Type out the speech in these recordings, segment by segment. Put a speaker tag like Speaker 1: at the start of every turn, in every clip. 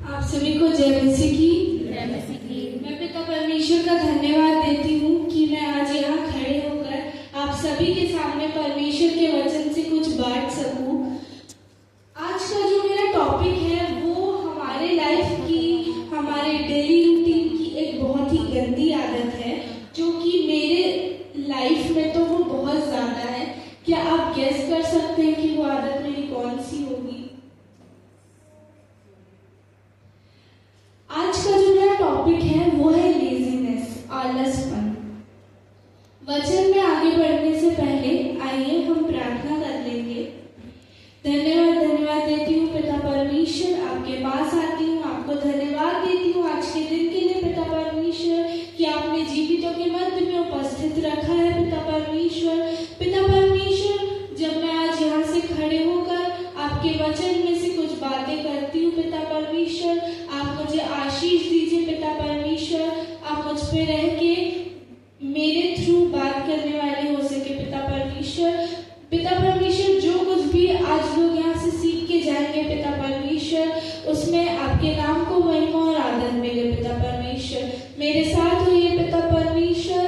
Speaker 1: आप सभी को जय मसीह की। मैं पिता परमेश्वर का धन्यवाद देती हूँ कि मैं आज यहाँ खड़े होकर आप सभी के सामने परमेश्वर के वचन से कुछ बांट सकूँ। आज का जो मेरा टॉपिक है वो हमारे लाइफ की, हमारे डेली रूटीन की एक बहुत ही गंदी आदत है, जो कि मेरे लाइफ में तो वो बहुत ज़्यादा है। क्या आप गेस कर सकते हैं कि वो आदत मेरी कौन सी होगी? आज का जो मेरा टॉपिक है वो है लेजीनेस, आलसपन। वचन में आगे बढ़ने से पहले आइए हम प्रार्थना कर लेंगे। धन्यवाद देती हूँ पिता परमेश्वर, आपके पास आती हूँ, आपको धन्यवाद देती हूँ आज के दिन के लिए पिता परमेश्वर कि आपने जीवितों के मध्य में उपस्थित रखा है पिता परमेश्वर। पिता परमेश्वर, जब मैं आज यहाँ से खड़े होकर आपके वचन में से कुछ बातें करती हूँ पिता परमेश्वर, आप मुझे आशीष दीजिए पिता परमेश्वर। आप मुझ पे रह के मेरे थ्रू बात करने वाले हो सके पिता परमेश्वर। पिता परमेश्वर, जो कुछ भी आज लोग यहाँ से सीख के जाएंगे पिता परमेश्वर, उसमें आपके नाम को महिमा और आदर मिले पिता परमेश्वर। मेरे साथ होइए पिता परमेश्वर।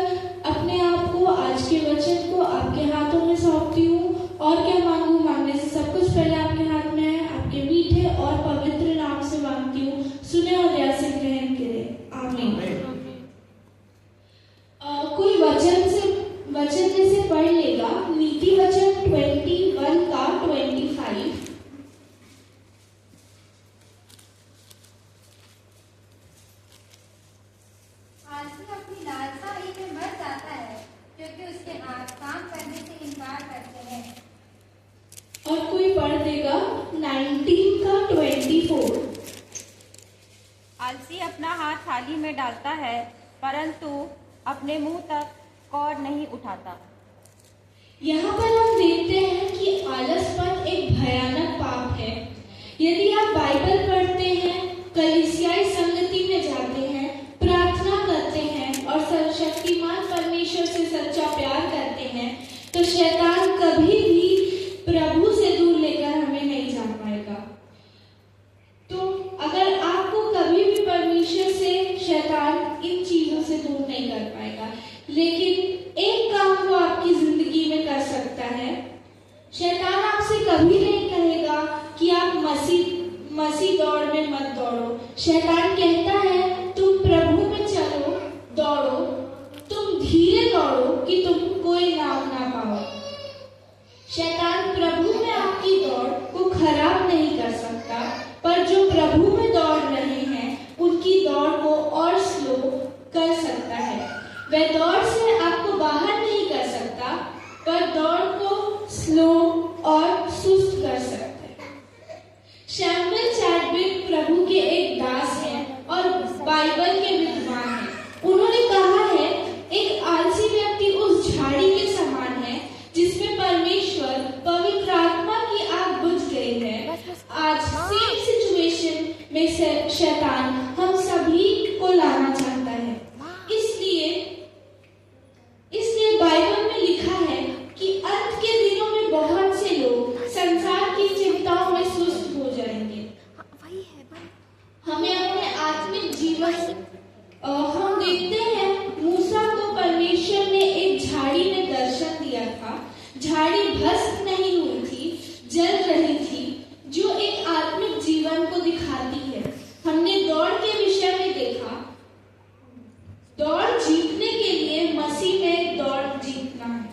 Speaker 1: अपने आप को, आज के वचन को आपके हाथों में सौंपती हूँ। और क्या मांगू, मांगने से सब कुछ पहले आपके हाथ में है। आपके मीठे और पवित्र नाम से मांगती हूँ, सुने और दया से ग्रहण करें, आमीन। कोई वचन में से पढ़ लेगा नीति वचन 21 का 25।
Speaker 2: आलसी अपनी लालसा ही में मर जाता है, क्योंकि उसके हाथ काम करने से इनकार करते हैं।
Speaker 1: और कोई पढ़ देगा 19 का 24।
Speaker 3: आलसी अपना हाथ थाली में डालता है, परंतु अपने मुंह तक कौर नहीं उठाता।
Speaker 1: यहाँ पर हम देखते हैं कि आलसपन एक भयानक पाप है। यदि आप बाइबल पढ़ते हैं, कलीसियाई संगति में जाते हैं, प्रार्थना करते हैं और सर्वशक्तिमान परमेश्वर से सच्चा प्यार करते हैं, तो शैतान कभी भी प्रभु से दूर लेकर हमें नहीं जा पाएगा। तो अगर आपको कभी भी परमेश्वर से शैतान इन चीजों से दूर नहीं कर पाएगा, लेकिन एक काम वो आपकी जिंदगी में कर सकता है। शैतान आपसे कभी नहीं कहेगा कि आप मसीह दौड़ में मत दौड़ो। शैतान कहता है तुम प्रभु में चलो, दौड़ो, तुम धीरे दौड़ो कि तुम कोई इनाम ना पाओ। शैतान प्रभु में आपकी दौड़ को खराब नहीं कर सकता, पर जो प्रभु में दौड़ रहे हैं उनकी दौड़ को और स्लो कर सकता है। वह दौड़ से आपको बाहर नहीं कर सकता, पर दौड़ को स्लो और सुस्त कर सकता है। सैमुअल चैडविक प्रभु के एक दास हैं और बाइबल के विद्वान हैं। उन्होंने कहा है, एक आलसी व्यक्ति उस झाड़ी के समान है जिसमें परमेश्वर पवित्र आत्मा की आग बुझ गई है। आज सेम सिचुएशन में शैतान हम सभी को लाना चाहता है। इसलिए बाइबल में लिखा है कि अंत के दिनों में बहुत से लोग संसार की चिंताओं में सुस्त हो जाएंगे। हमें अपने आत्मिक जीवन हम देखते हैं, मूसा को परमेश्वर ने एक झाड़ी में दर्शन दिया था। झाड़ी भस्म नहीं हुई थी, जल रही थी, जो एक आत्मिक जीवन को दिखाती है। हमने दौड़ के विषय में देखा, दौड़ जीतने के लिए मसीह में दौड़ जीतना है।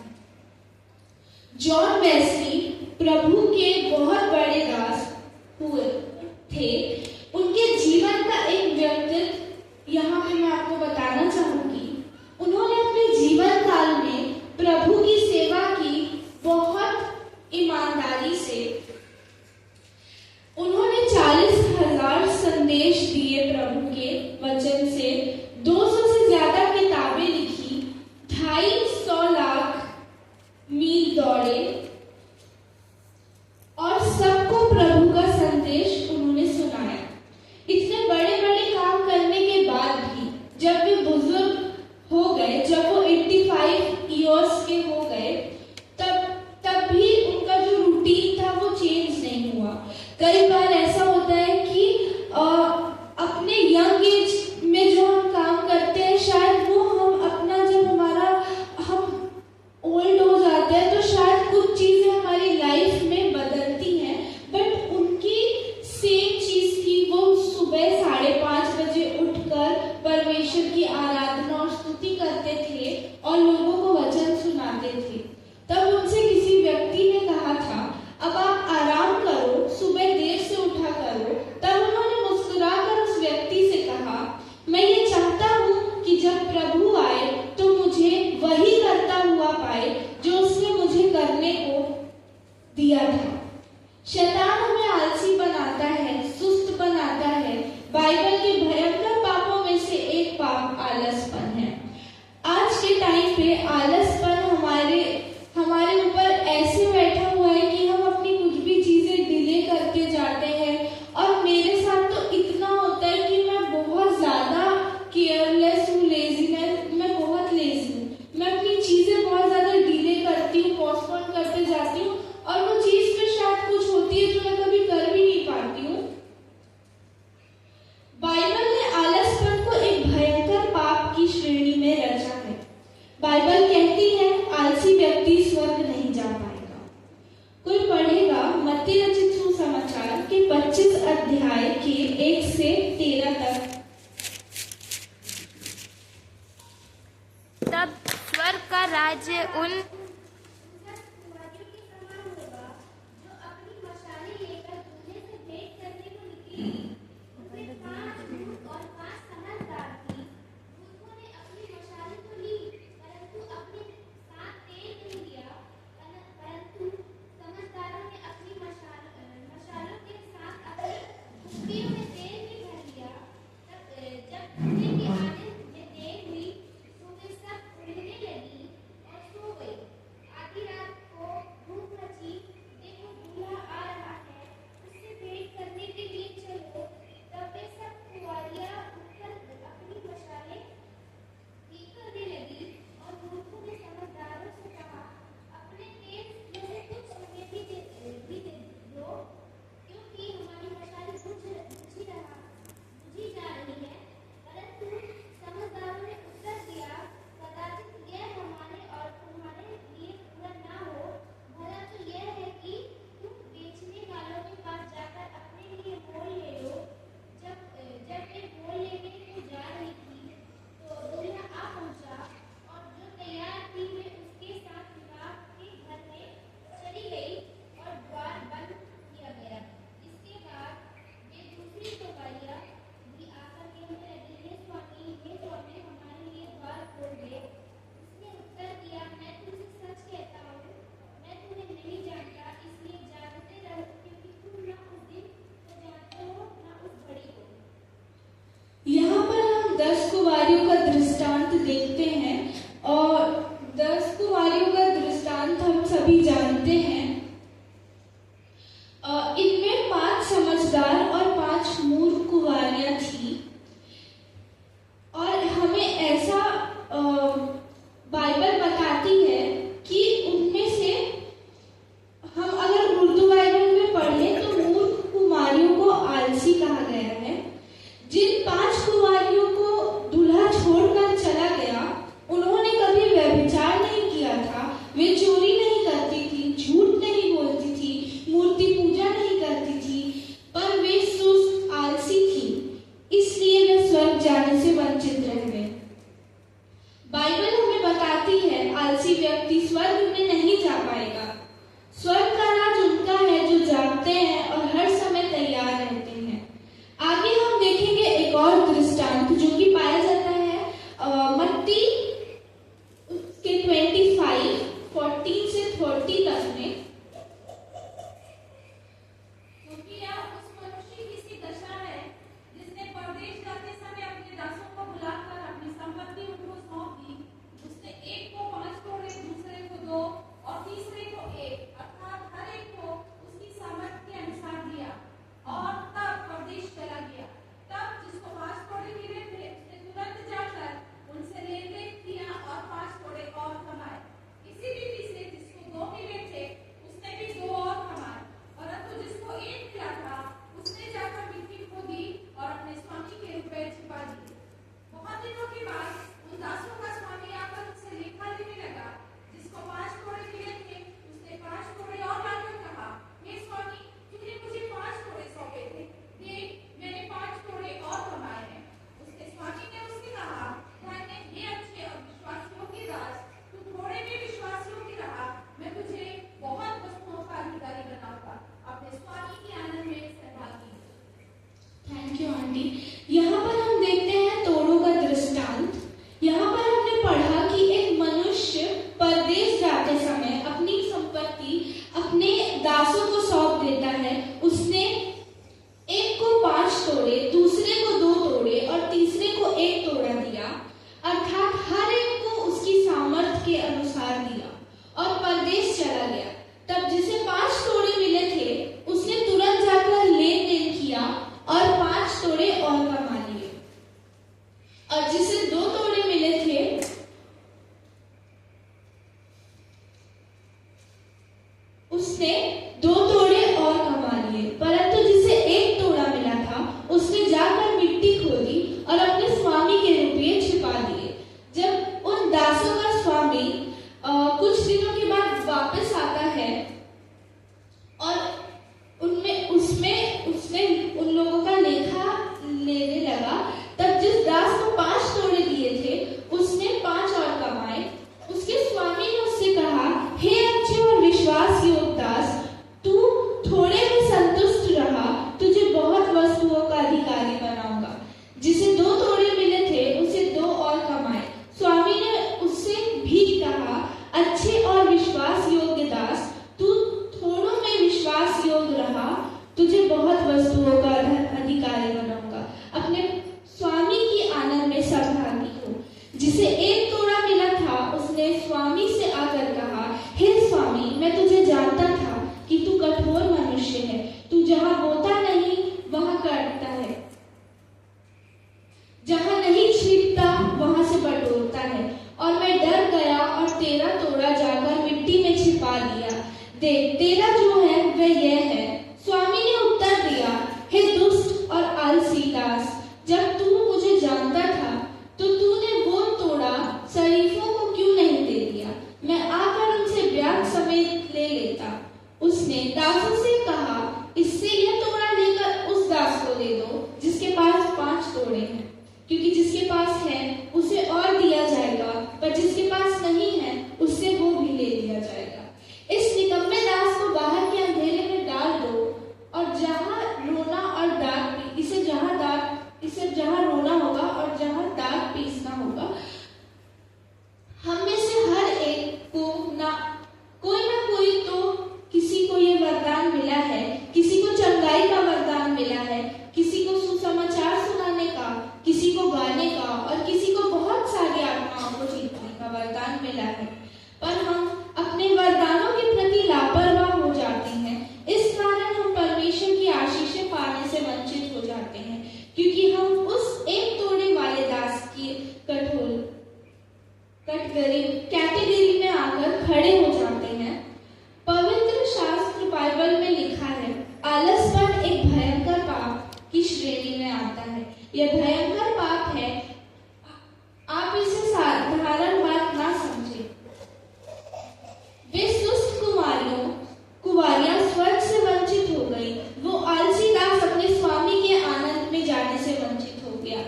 Speaker 1: जॉन वेस्ली प्रभु के बहुत बड़े दास हुए थे। उनके जीवन का एक व्यक्तित्व यहाँ पे मैं आपको बताना चाहूंगी। उन्होंने अपने जीवन काल में प्रभु की सेवा की बहुत ईमानदारी से। उन्होंने 40,000 संदेश दिए प्रभु के वचन से, 200 से ज्यादा किताबें लिखी, 250 लाख मील दौड़े और सबको प्रभु का संदेश उन्होंने सुनाया। सुबह 5:30 बजे उठकर परमेश्वर की आराधना और स्तुति करते थे और लोगों को वचन सुनाते थे। तब उनसे किसी व्यक्ति ने कहा था, अब आप आराम करो, सुबह देर से उठा करो। तब उन्होंने मुस्कुराकर उस व्यक्ति से कहा, मैं ये चाहता हूँ कि जब प्रभु आए तो मुझे वही करता हुआ पाए जो उसने मुझे करने को दिया था। शैतान हमें आलसी बनाता है, सुस्त बनाता है। बाइबल के भयंकर पापों में से एक पाप आलसपन है। आज के टाइम पे आलसपन हमारे ऊपर ऐसे बैठा हुआ है कि हम अपनी कुछ भी चीजें डिले करते जाते हैं। और मेरे साथ तो इतना होता है कि मैं बहुत ज्यादा केयरलेस हूँ, मैं बहुत लेजी हूँ। मैं अपनी चीजें बहुत ज्यादा डिले करती हूँ, पोस्टपोन करते जाती हूँ और वो चीज फिर शायद कुछ होती है जो मैं कभी कर भी नहीं पाती हूँ। बाइबल ने आलसपन को एक भयंकर पाप की श्रेणी में रचा है। बाइबल कहती है आलसी व्यक्ति स्वर्ग नहीं जा पाएगा। कोई पढ़ेगा मत्ती रचित सुसमाचार के 25 अध्याय के 1 से 13 तक।
Speaker 2: तब स्वर्ग का राज्य उन
Speaker 1: देखते हैं और 10 कुंवारियों का दृष्टांत हम सभी जानते हैं। इनमें 5 समझदार और 5 मूर्ख कुंवारियां थी और हमें ऐसा बाइबल बताती है कि उनमें से हम अगर उर्दू बाइबल में पढ़ें तो मूर्ख कुंवारियों को आलसी कहा गया है। जिन 5 कुंवारियों को दूल्हा छोड़कर चला गया, उन्होंने कभी व्यभिचार नहीं किया था, वे चोरी नहीं करती थी, झूठ नहीं बोलती थी, मूर्ति पूजा नहीं करती थी, पर वे सुस्त आलसी थी, इसलिए वे स्वर्ग जाने से वंचित रह गए। बाइबल हमें बताती है आलसी व्यक्ति स्वर्ग में नहीं जा पाएगा। स्वर्ग का राज उनका है जो जागते हैं और हर समय तैयार रहते हैं। आगे हम देखेंगे एक और आंटी। यहाँ पर हम देखते हैं तोड़ों का दृष्टांत। यहाँ पर हमने पढ़ा कि एक मनुष्य परदेश जाते समय अपनी संपत्ति अपने दासों को सौंप देता है। उसने एक को 5 तोड़े, दूसरे को 2 तोड़े और तीसरे को 1 तोड़ा दिया, अर्थात हर एक को उसकी सामर्थ्य के अनुसार दिया और परदेश चला गया। तब जिसे 5 तोड़े मिले थे उसने तुरंत जाकर लेन देन किया और 5 तोड़े और कमा लिए, और जिसे 2 तोड़े मिले थे उसने 2 तोड़े और कमा लिए। परंतु जिसे 1 तोड़ा मिला था उसने जाकर मिट्टी खोदी और अपने स्वामी के रुपये छिपा दिए। जब उन दासों का स्वामी कुछ दिनों के बाद वापस आता है और उसने उन लोगों का लेखा लेने लगा, तब जिस दास को 5 तोड़े दिए थे उसने 5 और कमाए। उसके स्वामी ने उससे कहा, हे अच्छे और विश्वास योग्य दास, तू थोड़े में संतुष्ट रहा, तुझे बहुत वस्तुओं का अधिकारी बनाऊंगा। जिसे 2 तोड़े मिले थे उसे 2 और कमाए। स्वामी ने उससे भी कहा, अच्छे और विश्वास योग्य दास, तू थोड़ों में विश्वास योग्य रहा, तुझे बहुत वस्तुओं का अधिकारी बनाऊंगा। अपने स्वामी की आनंद में सहभागी हो। जिसे 1 तोड़ा मिला था उसने स्वामी से आकर कहा, हे स्वामी, मैं तुझे जानता था कि तू कठोर मनुष्य है। तू जहां बोता नहीं वहां काटता है, जहां नहीं छींटता वहां से बटोरता है, और मैं डर गया और तेरा तोड़ा जाकर मिट्टी में छिपा दिया। देख, तेरा जो है वह यह है। स्वामी ने उत्तर दिया, हे दुष्ट और आलसी दास, जब तू मुझे जानता था तो तूने वो तोड़ा शरीफों को क्यों नहीं दे दिया? मैं आकर उनसे ब्याज समेत ले लेता। उसने दासों से कहा, इससे यह तोड़ा लेकर उस दास को दे दो जिसके पास 5 तोड़े हैं, क्योंकि जिसके पास है उसे और दिया जाएगा, पर जिसके पास नहीं है उससे वो भी ले लिया जाएगा। इस निकम्मे दास को बाहर के अंधेरे में डाल दो, और जहां रोना और दांत इसे जहां रोना होगा और जहां दांत पीसना होगा। हम में से हर एक को ना कोई तो किसी को ये वरदान मिला है, किसी को चंगाई का वरदान मिला है, किसी को सुसमाचार सुनाने का, किसी को गाने का, और किसी को बहुत सारी आत्माओं को जीतने का वरदान मिला है। पर हम अपने वरदानों के प्रति लापरवाह हो जाते हैं। इस कारण हम परमेश्वर की आशीषें पाने से वंचित हो जाते हैं, क्योंकि हम उस 1 तोड़े वाले दास की कैटेगरी में आकर खड़े हो जाते हैं। पवित्र शास्त्र बाइबल में लिखा है, आलसपन एक भयंकर पाप की श्रेणी में आता है। यह भयंकर पाप है, आप इसे साधारण बात ना समझे। वे सुस्त कुमारियां स्वर्ग से वंचित हो गई। वो आलसी दास अपने स्वामी के आनंद में जाने से वंचित हो गया।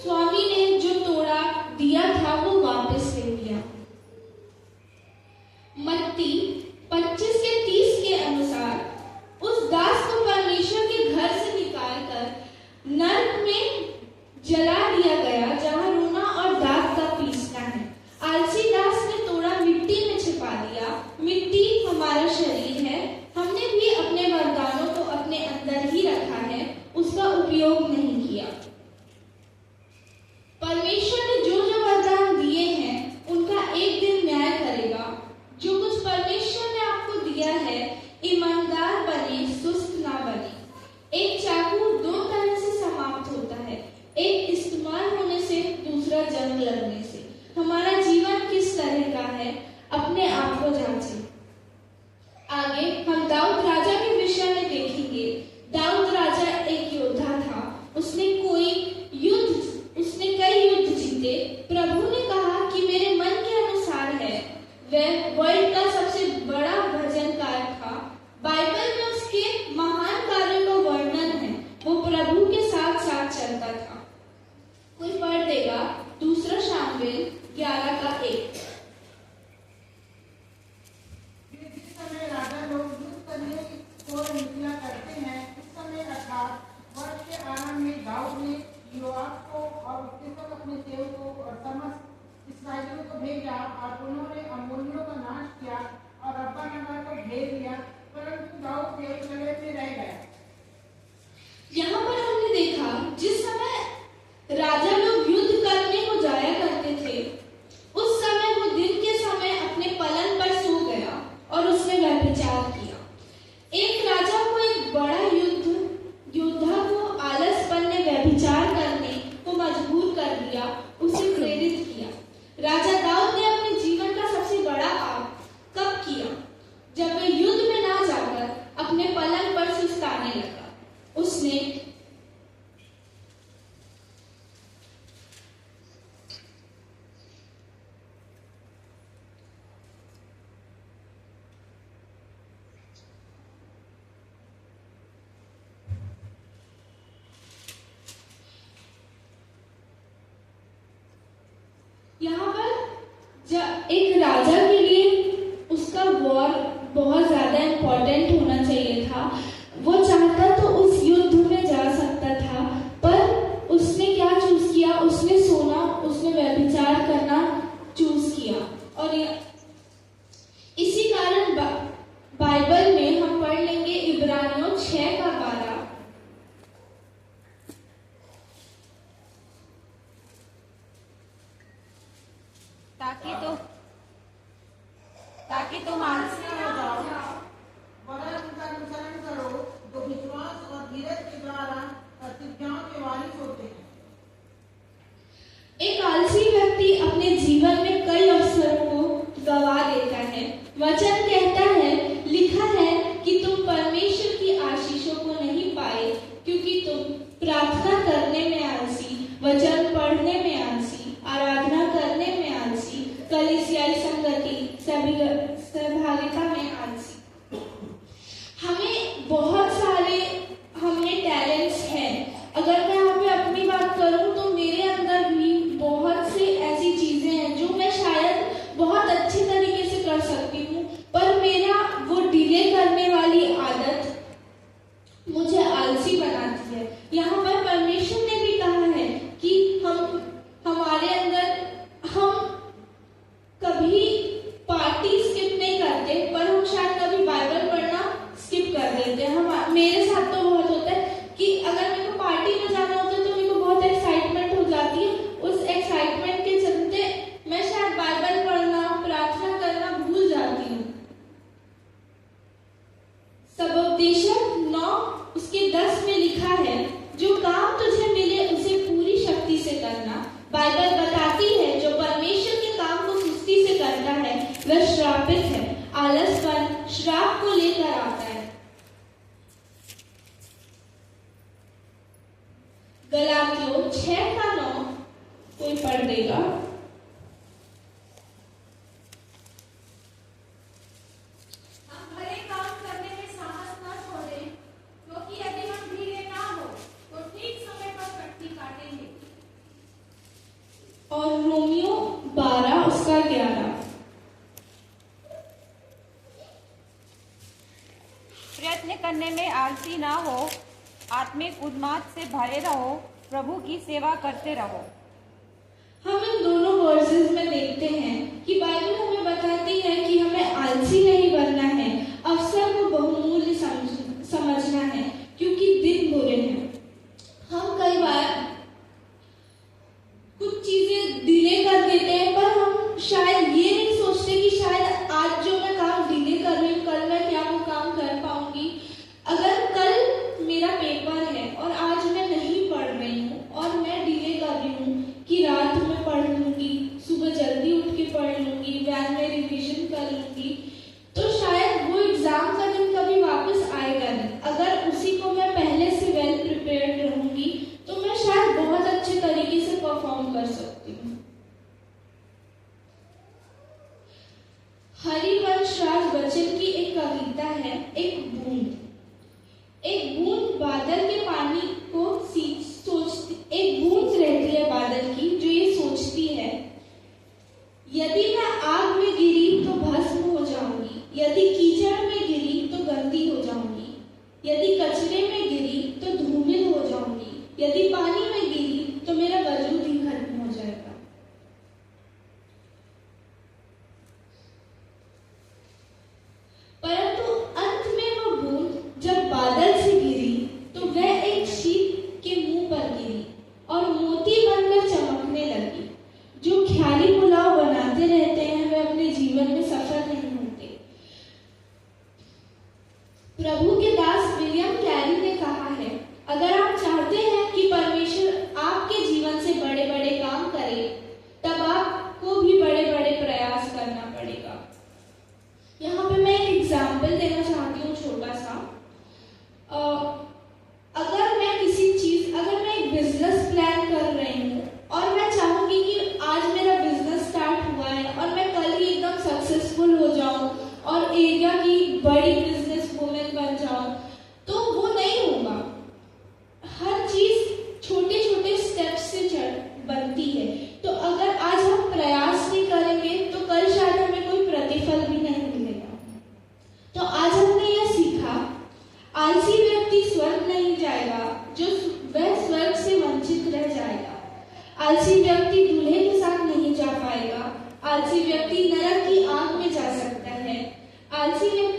Speaker 1: स्वामी ने जो तोड़ा दिया था वो वापस ले लिया। मत्ती 25:30 के अनुसार उस दास को परमेश्वर के घर से निकालकर नरक में जला दिया गया, जहां रोना और दांत का पीसना है। आलसी दास ने तोड़ा मिट्टी में छिपा दिया। मिट्टी हमारा शरीर है। हमने भी अपने वरदानों को अपने अंदर ही रखा है, उसका उपयोग नहीं किया। परमेश्वर ने जो जो वरदान दिए हैं उनका एक दिन न्याय करेगा। जो कुछ परमेश्वर ने आपको दिया है, ईमानदार बने, सुस्त ना बने। एक चाकू 2 तरह से समाप्त होता है, एक इस्तेमाल होने से, दूसरा जंग लगने से। हमारा जीवन किस तरह का है, अपने आप को जांचें। आगे हम दाऊद राजा के विषय में देखेंगे। दाऊद राजा एक योद्धा था। उसने कई युद्ध जीते। प्रभु ने कहा कि मेरे मन के अनुसार है। वह वर्ल्ड का सबसे बड़ा भजनकार था। बाइबल में उसके महान कार्यों का वर्णन है। वो प्रभु के साथ साथ चलता था। कोई पढ़ देगा 2 शामुएल 11:1।
Speaker 4: जिस समय राजा लोग युद्ध करने को निकला करते हैं, उस समय अर्थात वर्ष के आरंभ में दाऊद ने योआब को और उसके संग अपने सेवकों और समस्त इस्राएलियों को भेजा और उन्होंने अम्मोनियों का नाश किया और रब्बा नगर को घेर लिया, परंतु दाऊद यरूशलेम में रह गया।
Speaker 1: यहाँ पर हमने देखा जिस समय राजा लोग युद्ध करने को जाया करते थे, उस समय वो दिन के समय अपने पलंग पर सो गया और उसने व्यभिचार किया। एक राजा को एक बड़ा योद्धा को आलसपन ने व्यभिचार करने को मजबूर कर दिया, उसे प्रेरित किया। राजा दाऊद ने अपने जीवन का सबसे बड़ा पाप कब किया? जब वह युद्ध में ना जाकर अपने पलंग पर सुस्ताने लगा। उसने यहाँ पर एक राजा के लिए उसका वॉर बहुत ज्यादा इम्पोर्टेंट होना चाहिए था। वो चाहता तो उस युद्ध में जा सकता था, पर उसने क्या चूज किया? उसने सोना, उसने व्यभिचार करना चूज किया। और इसी कारण बाइबल में हम पढ़ लेंगे इब्रानियों 6:12।
Speaker 3: ताकि तुम आलसी
Speaker 4: हो जाओ, वरन उनका अनुसरण करो जो विश्वास और धीरज के द्वारा प्रतिज्ञाओं के वारिस होते हैं।
Speaker 1: एक आलसी व्यक्ति अपने जीवन में कई अवसरों को गवा देता है। वचन कहता है, लिखा है कि तुम परमेश्वर की आशीषों को नहीं पाए क्योंकि तुम प्रार्थना करने में आलसी, वचन पढ़ने में आलसी, आराधना करने में आलसी, कलीसियाई संगति सहभागिता में आलसी। हमें बहुत सारे टैलेंट्स हैं। अगर मैं यहाँ पे अपनी बात करूँ तो मेरे अंदर भी बहुत सी ऐसी चीजें हैं जो मैं शायद बहुत अच्छे तरीके से कर सकती हूँ, पर मेरा वो डिले करने वाली आदत मुझे आलसी बनाती है। यहाँ पर परमेश्वर ने भी कहा है कि हमारे अंदर हम कभी पार्टी स्किप नहीं करते, पर हम शायद कभी बाइबल पढ़ना स्किप कर देते हैं। हम मेरे साथ तो बहुत होता है कि अगर मेरे को पार्टी में जाना होता है तो मेरे को बहुत एक्साइटमेंट हो जाती है। उस एक्साइटमेंट के चलते मैं शायद बाइबल पढ़ना, प्रार्थना करना भूल जाती हूँ। सबोपदेशक 9:10 में लिखा है, जो काम तुझे मिले उसे पूरी शक्ति से करना। बाइबल बताती है जो परमेश्वर के काम को सुस्ती से करता है वह श्रापित है। आलसपन श्राप को लेकर आता है। गलातियों 6:9 कोई पढ़ देगा?
Speaker 5: हम भले काम करने में साहस न छोड़ें, क्योंकि यदि हम ढीले ना हो तो ठीक समय पर कटनी काटेंगे।
Speaker 1: और रोमियो 12:11
Speaker 3: प्रयत्न करने में आलसी ना हो, आत्मिक उन्माद से भरे रहो, प्रभु की सेवा करते रहो।
Speaker 1: हम इन दोनों वर्सेस में देखते हैं कि बाइबल हमें बताती है कि हमें आलसी नहीं बनना है, अवसर को बहुमूल्य समझना है, क्योंकि दिन बुरे हैं। हम कई बार कुछ चीजें डिले कर देते हैं, पर हम शायद ये नहीं सोचते कि शायद आज जो मैं काम डिले कर रही हूँ, कल मैं क्या वो काम कर पाऊंगी। अगर कल मेरा पेपर है और आज मैं नहीं पढ़ रही हूँ और मैं डिले कर रही हूँ कि रात में पढ़ लूंगी, सुबह जल्दी उठ के पढ़ लूंगी, वैन में रिवीजन कर लूंगी, तो शायद वो एग्जाम का दिन कभी वापस आएगा नहीं। अगर उसी को मैं पहले से वेल प्रिपेयर्ड रहूंगी तो मैं शायद बहुत अच्छे तरीके से परफॉर्म कर सकती हूँ। हरिवंश राज बच्चन की एक कविता है, एक बूंद बादल के पानी को सोचती, एक बूंद रहती है बादल की जो ये सोचती है, यदि मैं आग में गिरी तो भस्म हो जाऊंगी, यदि कीचड़ में गिरी तो गंदी हो जाऊंगी, यदि कचरे में गिरी तो धूमिल हो जाऊंगी, यदि पानी में गिरी और मोती बनकर चमकने लगी। जो ख्याली पुलाव बनाते रहते हैं वे अपने जीवन में सफल नहीं होते। प्रभु के दास विलियम कैरी ने कहा है, अगर आप चाहते हैं कि परमेश्वर आपके जीवन से बड़े बड़े काम करे, तब आपको भी बड़े बड़े प्रयास करना पड़ेगा। यहाँ पे मैं एक एग्जाम्पल देना चाहती हूँ छोटा सा। अगर मैं एक बिजनेस प्लान कर रही हूँ और मैं चाहूंगी कि आज मेरा बिजनेस स्टार्ट हुआ है और मैं कल ही एकदम सक्सेसफुल हो जाऊं और एरिया की बड़ी बिजनेस वुमेन बन जाऊं, तो वो नहीं होगा। हर चीज छोटे छोटे स्टेप्स से बनती है। तो अगर आज हम प्रयास नहीं करेंगे तो कल शायद हमें कोई प्रतिफल भी नहीं मिलेगा। तो आज हमने यह सीखा, आलसी व्यक्ति स्वर्ग नहीं जाएगा, जो वह स्वर्ग से वंचित रह जाएगा। आलसी व्यक्ति दूल्हे के साथ नहीं जा पाएगा। आलसी व्यक्ति नरक की आग में जा सकता है। आलसी व्यक्ति